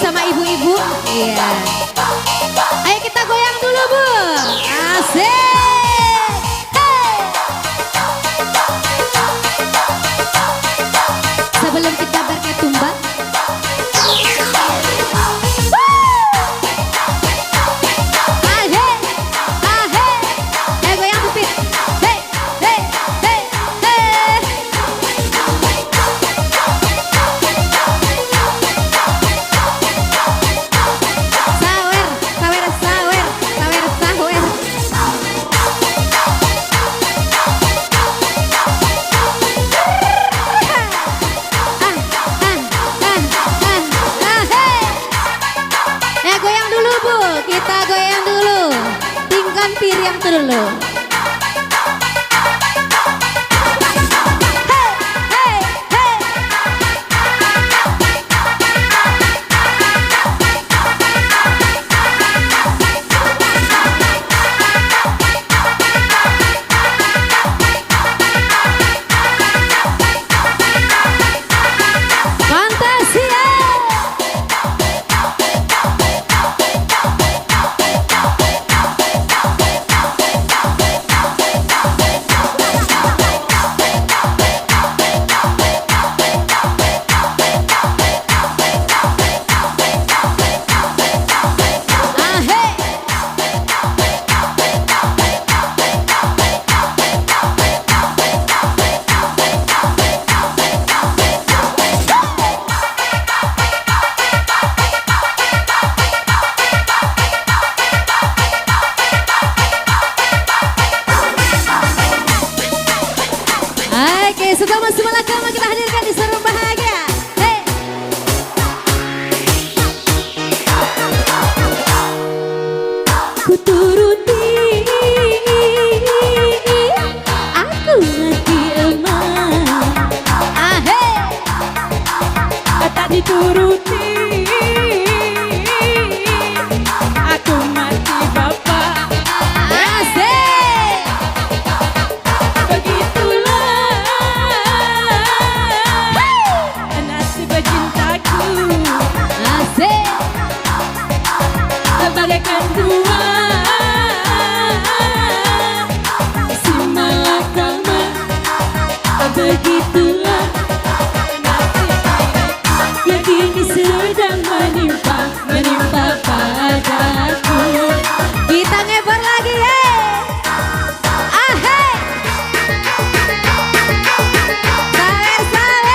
sama ibu-ibu. Iya. Ayo kita goyang dulu Bu. Asik. Hey. Sebelum kita berketumbang. Kita goyang dulu, tingkan piring dulu. Oke, setelah Malakama kita hadirkan di Seru Bahagia. Hey. Ku turuti, aku mati emas. Hey. Tak dituruti, aku mati bapak. Asik. Begitulah nasib cintaku. Asik. Bagaikan dua si Malakama. Begitulah yang kini sedang menimpa padaku. Kita ngebar lagi ya. Ahai. Sawer.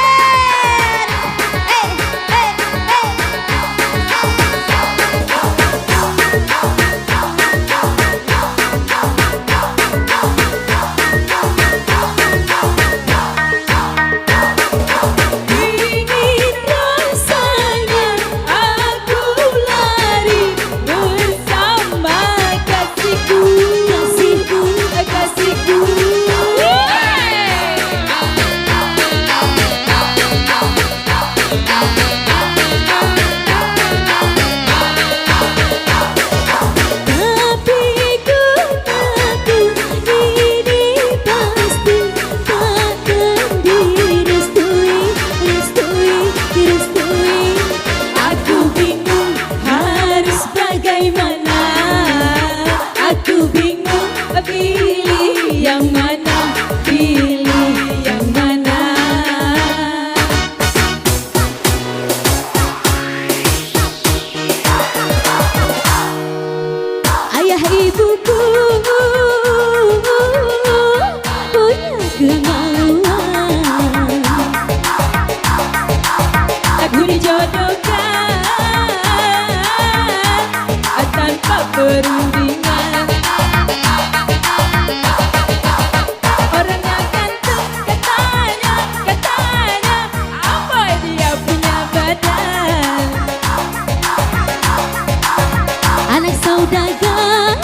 Pilih yang mana, pilih yang mana. Ayah ibuku punya kemauan, aku dijodohkan tanpa perundingan. Anak saudagar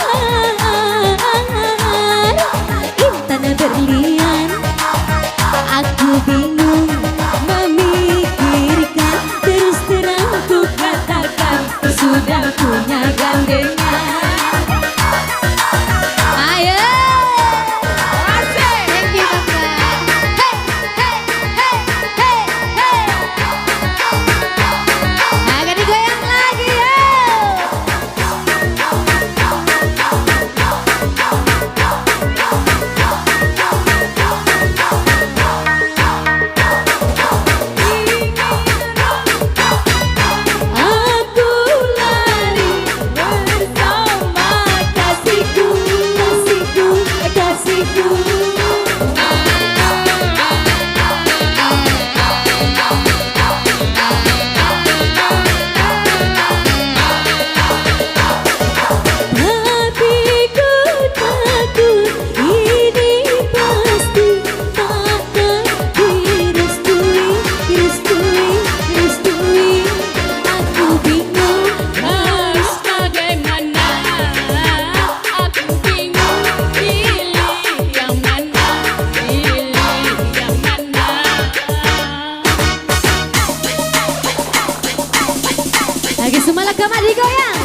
Lagi semalakama digoyang.